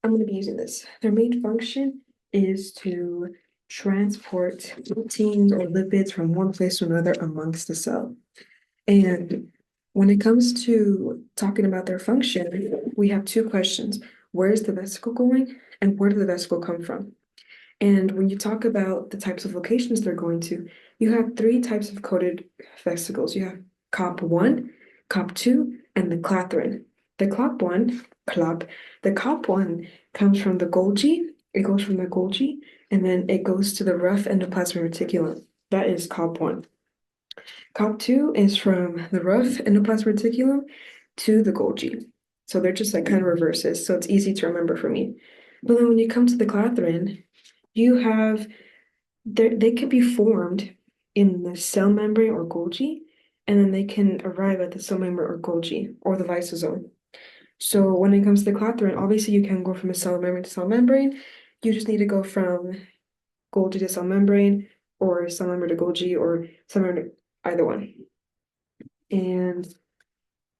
I'm going to be using this. Their main function is to transport proteins or lipids from one place to another amongst the cell. And when it comes to talking about their function, we have two questions. Where is the vesicle going, and where did the vesicle come from? And when you talk about the types of locations they're going to, you have three types of coded vesicles. You have COP1, COP2, and the clathrin. The COP1, CLOP, the COP1 comes from the Golgi. It goes from the Golgi, and then it goes to the rough endoplasmic reticulum. That is COP1. COP2 is from the rough endoplasmic reticulum to the Golgi. So they're just like kind of reverses, so it's easy to remember for me. But then when you come to the clathrin, you have they could be formed in the cell membrane or Golgi, and then they can arrive at the cell membrane or Golgi or the lysosome. So when it comes to the clathrin, obviously you can go from a cell membrane to cell membrane. You just need to go from Golgi to cell membrane, or cell membrane to Golgi, or cell membrane to either one. And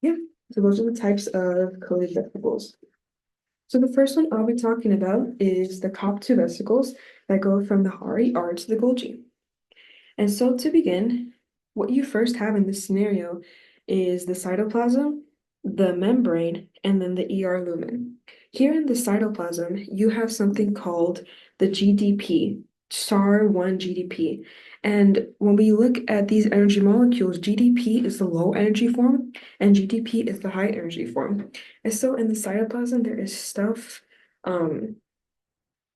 yeah, so those are the types of coded vesicles. So the first one I'll be talking about is the COP2 vesicles that go from the RER to the Golgi. And so to begin, what you first have in this scenario is the cytoplasm, the membrane, and then the ER lumen. Here in the cytoplasm, you have something called the GDP, SAR1 GDP. And when we look at these energy molecules, GDP is the low energy form and GDP is the high energy form. And so in the cytoplasm, there is stuff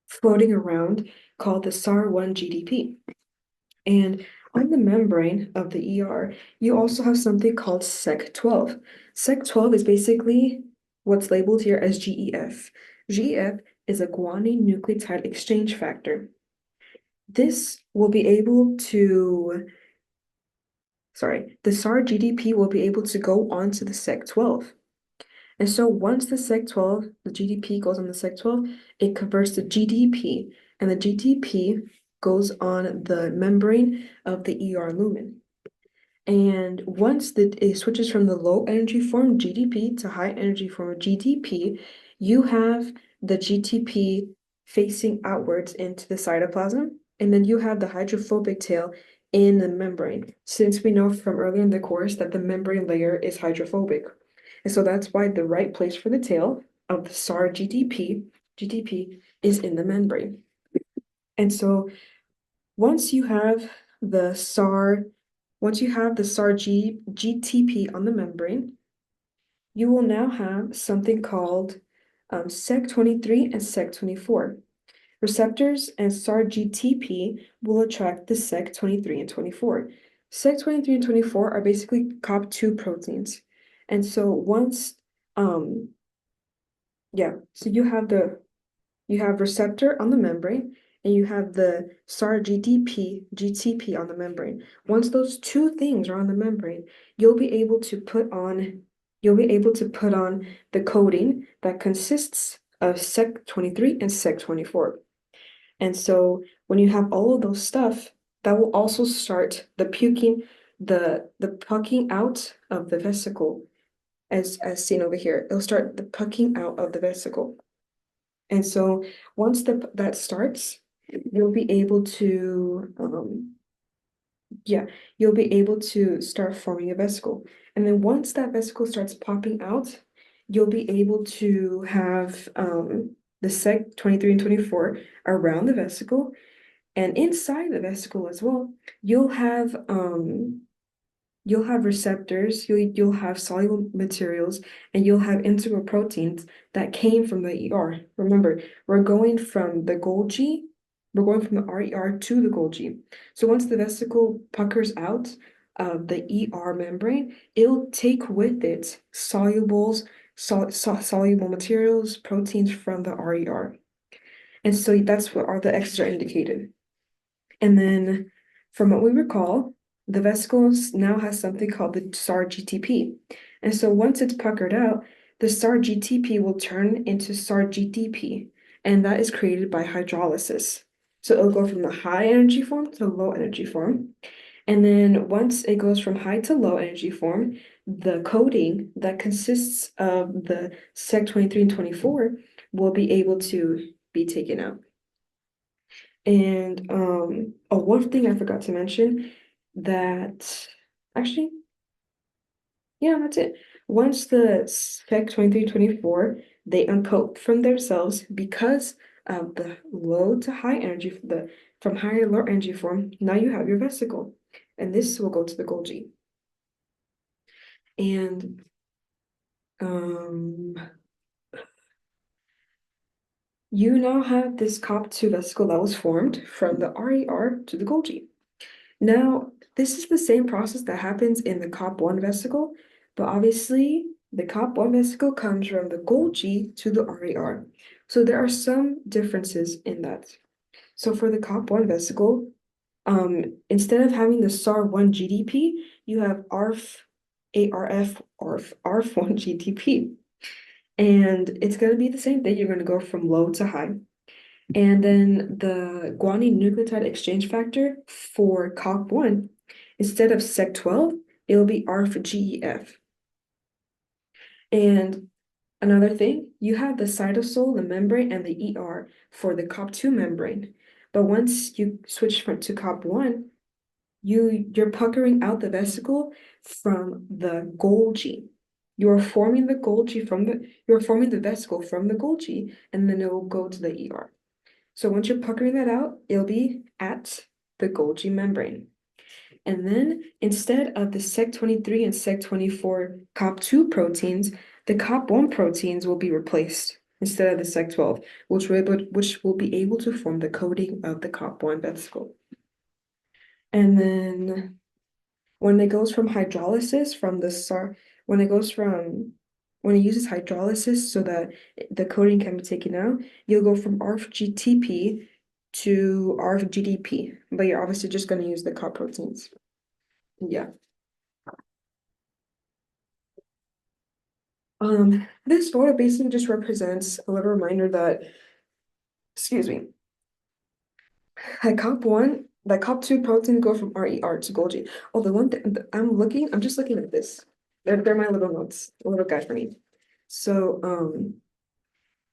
floating around called the SAR1 GDP. And on the membrane of the ER, you also have something called Sec12. Sec12 is basically what's labeled here as GEF. GEF is a guanine nucleotide exchange factor. This will be able to, the SAR GDP will be able to go onto the Sec12. And so once the Sec12, the GDP goes on the Sec12, it converts to GDP, and the GDP goes on the membrane of the ER lumen. And once it switches from the low energy form GDP to high energy form GDP, you have the GTP facing outwards into the cytoplasm, and then you have the hydrophobic tail in the membrane, since we know from earlier in the course that the membrane layer is hydrophobic. And so that's why the right place for the tail of the SAR GDP is in the membrane. And so once you have the SAR, GTP on the membrane, you will now have something called Sec23 and Sec24. Receptors and SAR GTP will attract the Sec23 and 24. Sec23 and 24 are basically COP2 proteins. And so once, so you have receptor on the membrane and you have the SAR GTP on the membrane. Once those two things are on the membrane, you'll be able to put on the coating that consists of Sec23 and Sec24. And so when you have all of those stuff, that will also start the pucking out of the vesicle, as seen over here. It'll start the pucking out of the vesicle. And so once that starts, you'll be able to you'll be able to start forming a vesicle. And then once that vesicle starts popping out, you'll be able to have the Sec23 and 24 around the vesicle. And inside the vesicle as well, you'll have receptors, you'll have soluble materials, and you'll have integral proteins that came from the ER. Remember, we're going from the RER to the Golgi. So once the vesicle puckers out of the ER membrane, it'll take with it soluble materials, proteins from the RER. And so that's what the X's are indicated. And then from what we recall, the vesicle now has something called the SAR GTP. And so once it's puckered out, the SAR GTP will turn into SAR GDP, and that is created by hydrolysis. So it'll go from the high energy form to the low energy form. And then once it goes from high to low energy form, the coating that consists of the Sec23 and 24 will be able to be taken out. And oh, one thing I forgot to mention that actually, yeah, that's it. Once the spec 2324, they uncoat from themselves because of the low to high energy, from high to low energy form. Now you have your vesicle, and this will go to the Golgi. And um, you now have this COP2 vesicle that was formed from the RER to the Golgi. Now, this is the same process that happens in the COP1 vesicle, but obviously the COP1 vesicle comes from the Golgi to the RER. So there are some differences in that. So for the COP1 vesicle, instead of having the SAR1 GDP, you have ARF, ARF, ARF, ARF1 GDP. And it's going to be the same thing. You're going to go from low to high. And then the guanine nucleotide exchange factor for COP1, instead of Sec12, it'll be ARF-GEF. And another thing, you have the cytosol, the membrane, and the ER for the COP2 membrane. But once you switch to COP1, you're puckering out the vesicle from the Golgi. You're forming the vesicle from the Golgi, and then it will go to the ER. So once you're puckering that out, it'll be at the Golgi membrane. And then instead of the Sec23 and Sec24 COP2 proteins, the COP1 proteins will be replaced instead of the Sec12, which will be able to form the coating of the COP1 vesicle. And then when it goes from hydrolysis from the SAR, when it uses hydrolysis so that the coating can be taken out, you'll go from RFGTP to RFGDP, but you're obviously just going to use the COP proteins. Yeah. This photo basically just represents a little reminder that, excuse me, at COP1, the COP2 proteins go from RER to Golgi. Oh, the one thing I'm just looking at this. They're my little notes, a little guide for me. So,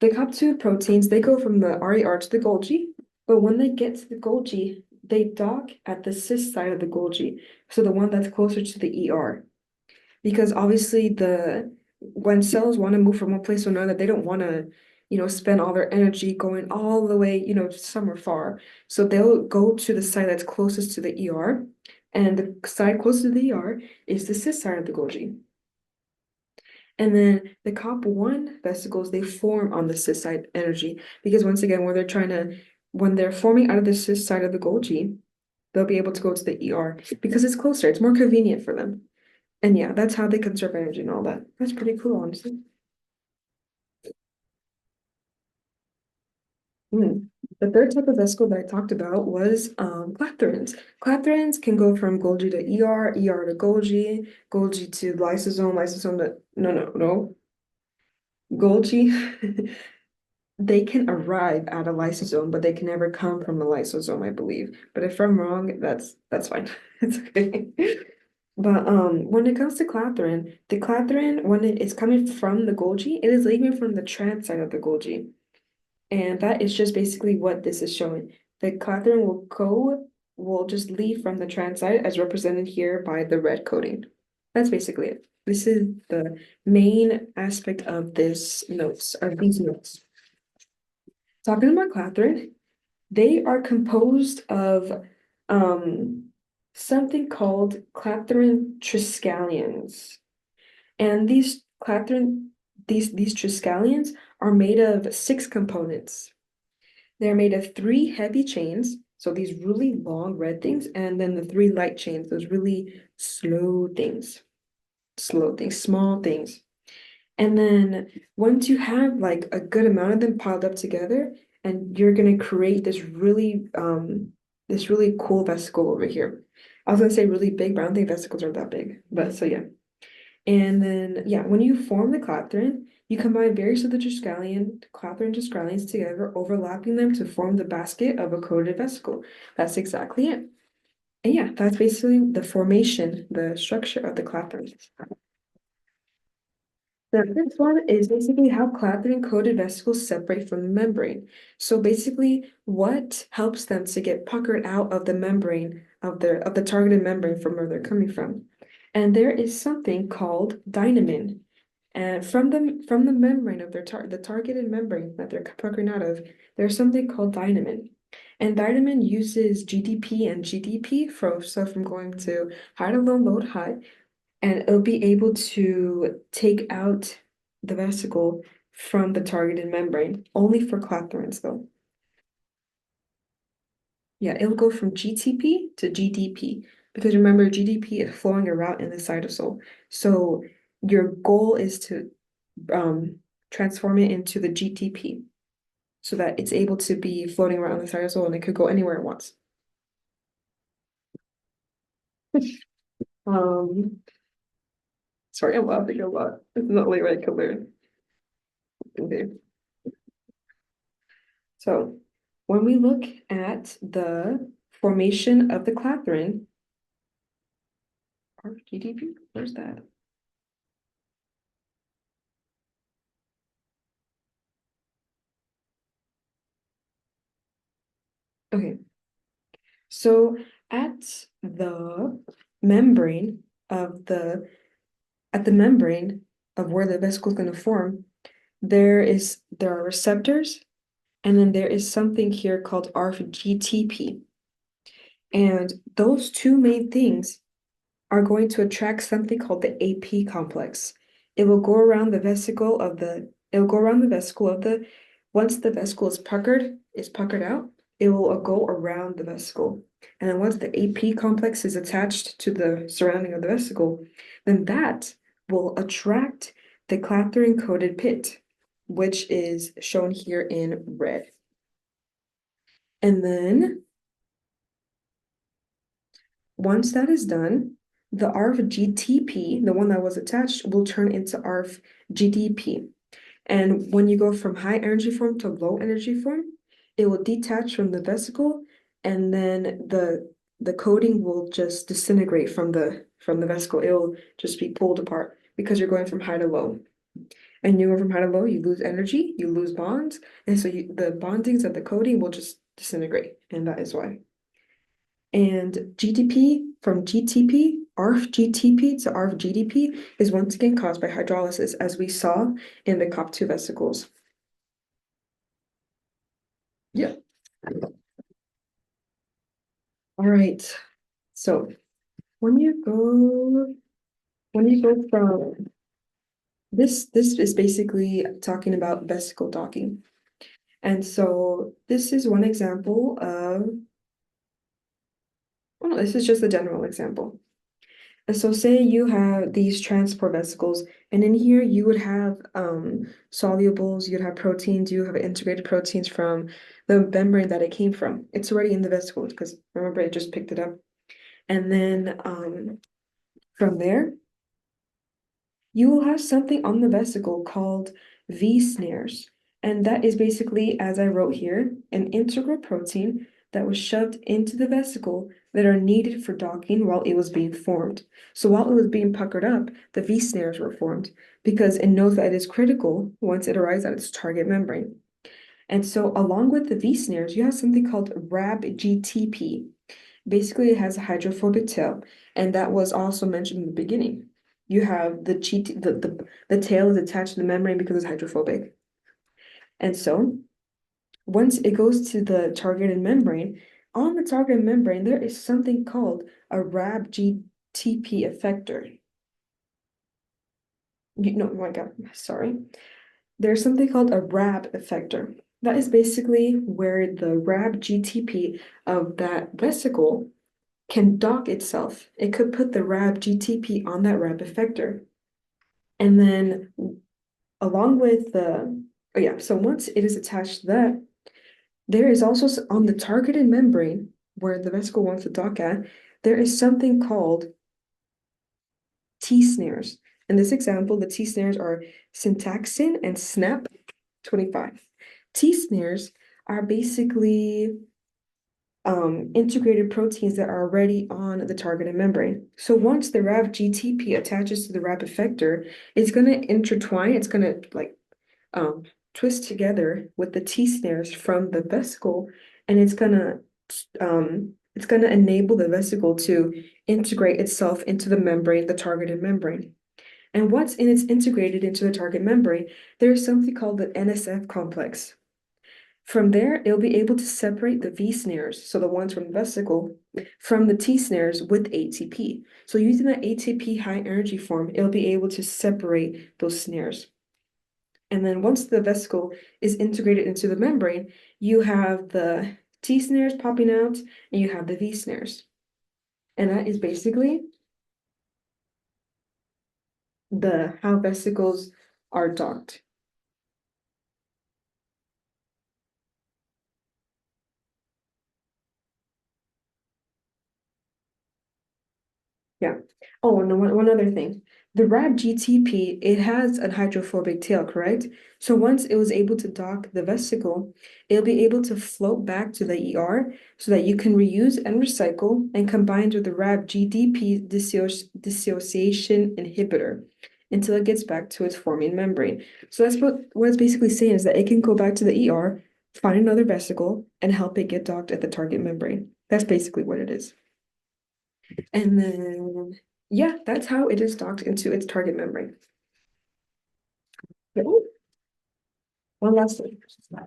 the COP2 proteins, they go from the RER to the Golgi, but when they get to the Golgi, they dock at the cis side of the Golgi, so the one that's closer to the ER. Because obviously when cells want to move from one place to another, they don't want to, spend all their energy going all the way, somewhere far. So they'll go to the side that's closest to the ER, and the side closest to the ER is the cis side of the Golgi. And then the COP1 vesicles, they form on the cis side energy because once again, when they're forming out of the cis side of the Golgi, they'll be able to go to the ER because it's closer, it's more convenient for them. And yeah, that's how they conserve energy and all that. That's pretty cool, honestly. Hmm. The third type of vesicle that I talked about was clathrans. Clathrans can go from Golgi to ER, ER to Golgi, Golgi to lysosome, lysosome to no. Golgi, they can arrive at a lysosome, but they can never come from a lysosome, I believe. But if I'm wrong, that's fine. It's okay. But when it comes to clathrin, the clathrin, when it is coming from the Golgi, it is leaving from the trans side of the Golgi. And that is just basically what this is showing. The clathrin will just leave from the trans side as represented here by the red coating. That's basically it. This is the main aspect of these notes. Talking about clathrin, they are composed of something called clathrin triskelions. And these triskelions are made of 6 components. They're made of 3 heavy chains, so these really long red things, and then the 3 light chains, those really slow things, small things. And then once you have like a good amount of them piled up together, and you're gonna create this really cool vesicle over here. I was gonna say really big, but I don't think vesicles are that big. But so yeah. And then yeah, when you form the clathrin, you combine various of the clathrin triskelions together, overlapping them to form the basket of a coated vesicle. That's exactly it. And yeah, that's basically the formation, the structure of the clathrin. The fifth one is basically how clathrin-coated vesicles separate from the membrane. So basically, what helps them to get puckered out of the membrane of the targeted membrane from where they're coming from. And there is something called dynamin. And from the membrane of the targeted membrane that they're puckering out of, there's something called dynamin. And dynamin uses GDP and GDP from going to high to low, low to high, and it'll be able to take out the vesicle from the targeted membrane, only for clathrins though. Yeah, it'll go from GTP to GDP because remember GDP is flowing around in the cytosol. So your goal is to transform it into the GTP so that it's able to be floating around the cytosol and it could go anywhere it wants. Um, sorry, I'm laughing a lot. It's not like I could learn. Okay. So when we look at the formation of the clathrin, or GDP, where's that? Okay, so at the membrane of the at the membrane of where the vesicle is going to form, there are receptors, and then there is something here called RGTP. And those two main things are going to attract something called the AP complex. It will go around the vesicle of the, once the vesicle is puckered out, it will go around the vesicle. And then once the AP complex is attached to the surrounding of the vesicle, then that will attract the clathrin-coated pit, which is shown here in red. And then once that is done, the RF-GTP, the one that was attached, will turn into RF-GDP. And when you go from high energy form to low energy form, it will detach from the vesicle, and then the coating will just disintegrate from the vesicle. It will just be pulled apart because you're going from high to low. And you go from high to low, you lose energy, you lose bonds, and so the bondings of the coating will just disintegrate, and that is why. And GDP from GTP, ARF GTP to ARF GDP is once again caused by hydrolysis, as we saw in the COP2 vesicles. Yeah. All right. So when you go from this is basically talking about vesicle docking. And so this is one example of, well, no, this is just a general example. And so say you have these transport vesicles, and in here you would have solubles, you'd have proteins, you have integrated proteins from the membrane that it came from. It's already in the vesicle because remember it just picked it up. And then from there, you will have something on the vesicle called V snares. And that is basically, as I wrote here, an integral protein that was shoved into the vesicle that are needed for docking while it was being formed. So while it was being puckered up, the V snares were formed because it knows that it is critical once it arrives at its target membrane. And so along with the V snares, you have something called RAB-GTP. Basically, it has a hydrophobic tail, and that was also mentioned in the beginning. You have the tail is attached to the membrane because it's hydrophobic. And so once it goes to the targeted membrane, on the targeted membrane, there is something called a RAB-GTP effector. No, oh my God, sorry. There's something called a RAB effector. That is basically where the RAB-GTP of that vesicle can dock itself. It could put the RAB-GTP on that RAB effector. And then along with oh yeah, so once it is attached to that, there is also on the targeted membrane where the vesicle wants to dock at, there is something called T snares. In this example, the T snares are syntaxin and SNAP 25. T snares are basically integrated proteins that are already on the targeted membrane. So once the RAB-GTP attaches to the RAB effector, it's going to intertwine, it's going to like um, twist together with the T snares from the vesicle, and it's gonna enable the vesicle to integrate itself into the membrane, the targeted membrane. And once it's integrated into the target membrane, there's something called the NSF complex. From there, it'll be able to separate the V snares, so the ones from the vesicle, from the T snares with ATP. So using that ATP high energy form, it'll be able to separate those snares. And then once the vesicle is integrated into the membrane, you have the T snares popping out and you have the V snares. And that is basically the how vesicles are docked. Yeah. Oh, and one other thing. The RAB-GTP, it has a hydrophobic tail, correct? So once it was able to dock the vesicle, it'll be able to float back to the ER so that you can reuse and recycle and combine with the RAB-GDP dissociation inhibitor until it gets back to its forming membrane. So that's what it's basically saying is that it can go back to the ER, find another vesicle, and help it get docked at the target membrane. That's basically what it is. And then, yeah, that's how it is docked into its target membrane. Oh, one last thing.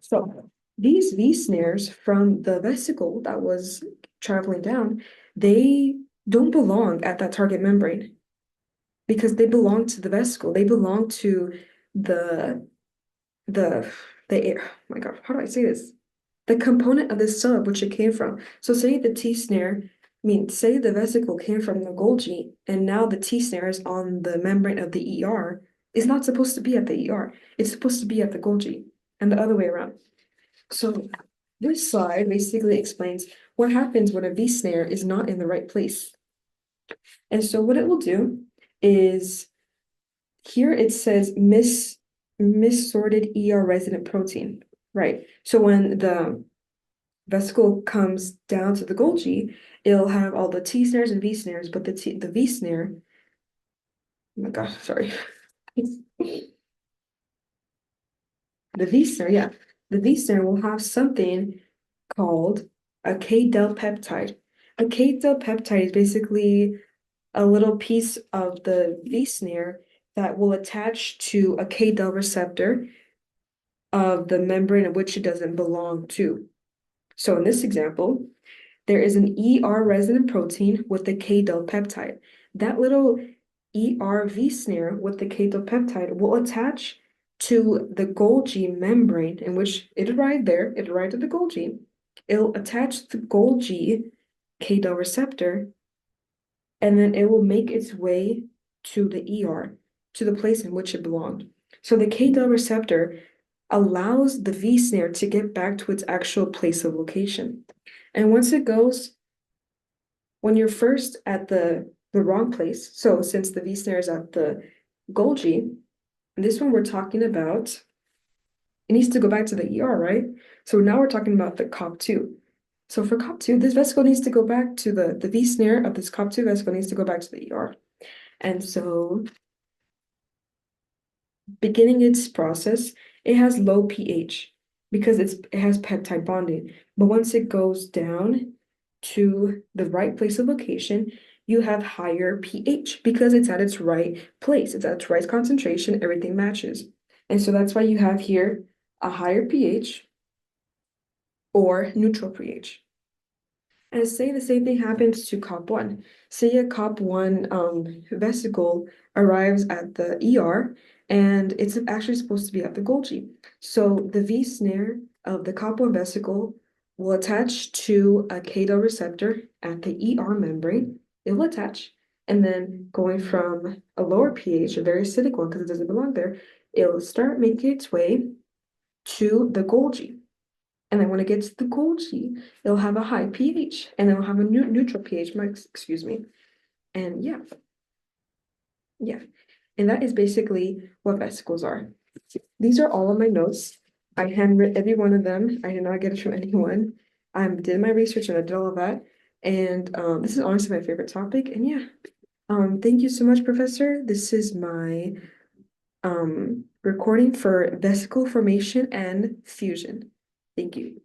So these V snares from the vesicle that was traveling down, they don't belong at that target membrane because they belong to the vesicle. They belong to the the air. Oh my God, how do I say this? The component of the cell which it came from. So say the T snare, say the vesicle came from the Golgi, and now the T snare is on the membrane of the ER. It's not supposed to be at the ER. It's supposed to be at the Golgi, and the other way around. So this slide basically explains what happens when a V snare is not in the right place. And so what it will do is here it says missorted ER resident protein. Right. So when the vesicle comes down to the Golgi, it'll have all the T snares and V snares, but the V snare, oh my gosh, sorry. The V snare, yeah. The V snare will have something called a K-del peptide. A K-del peptide is basically a little piece of the V snare that will attach to a K-del receptor of the membrane of which it doesn't belong to. So in this example, there is an ER resident protein with the K-del peptide. That little ERV snare with the K-del peptide will attach to the Golgi membrane in which it arrived there. It arrived at the Golgi. It'll attach the Golgi K-del receptor, and then it will make its way to the ER, to the place in which it belonged. So the K-del receptor allows the V snare to get back to its actual place of location. And once it goes, when you're first at the wrong place, so since the V snare is at the Golgi, this one we're talking about, it needs to go back to the ER, right? So now we're talking about the COP2. So for COP2, this vesicle needs to go back to the V snare of this COP2 vesicle needs to go back to the ER. And so beginning its process, it has low pH because it has peptide bonding. But once it goes down to the right place of location, you have higher pH because it's at its right place. It's at its right concentration, everything matches. And so that's why you have here a higher pH or neutral pH. And say the same thing happens to COP1. Say a COP1 vesicle arrives at the ER and it's actually supposed to be at the Golgi. So the V snare of the COP1 vesicle will attach to a K-del receptor at the ER membrane. It will attach, and then going from a lower pH, a very acidic one because it doesn't belong there, it will start making its way to the Golgi. And then when it gets to the Golgi, it'll have a high pH and it'll have a neutral pH, excuse me. And yeah. And that is basically what vesicles are. These are all of my notes. I handwrote every one of them. I did not get it from anyone. I did my research and I did all of that. And this is honestly my favorite topic. And yeah, thank you so much, Professor. This is my recording for vesicle formation and fusion. Thank you.